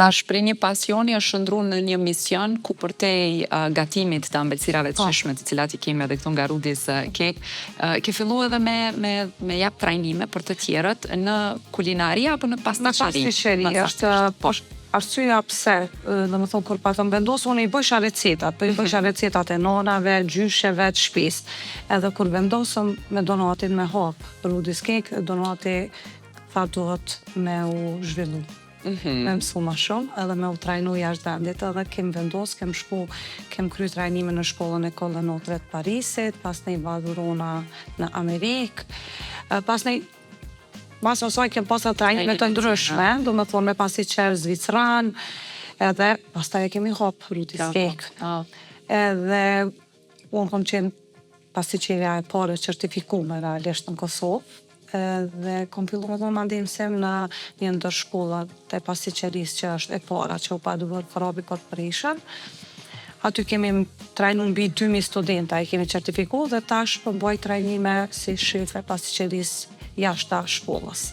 Tash prej një pasioni është shndru në një mision ku përtej gatimit të ambëlsirave të shishme të cilat i kemi edhe këtu nga Rudis Cake, ke fillu edhe me jap trajnime për të tjerët në kulinari apo në pasticeri? Në pasticeri është arsyeja pse, domethënë kur patëm vendos, unë i bësha recetat, i bësha recetat e nonave, gjysheve të shtëpisë. Edhe kur vendosëm me donatin me hap Rudis Cake, donati tha duhet me u zhvillu. Me mësu ma shumë edhe me u trajnu jashtë vendit edhe kem vendos, kem kry trajnime në shkollën e Kolle Notre të Parisit, pastaj vazhdorona në Amerikë, pastaj mas asaj kem pasur trajnime të ndryshme, do me thonë me pasticër zviceran, edhe pastaj e kemi hap Rudis Cake. Edhe unë kom qenë pasticërja e parë certifikume realisht në Kosovë, dhe kom fillu ma ndihmësim në një ndër shkollat të pasticërisë që është e para që u Paduvër Farabi Corporation. Aty kemi trajnu mbi 2000 studenta, i kemi certifikuar dhe tash po bëj trajnime si shef e pasticërisë jashtë shkollës.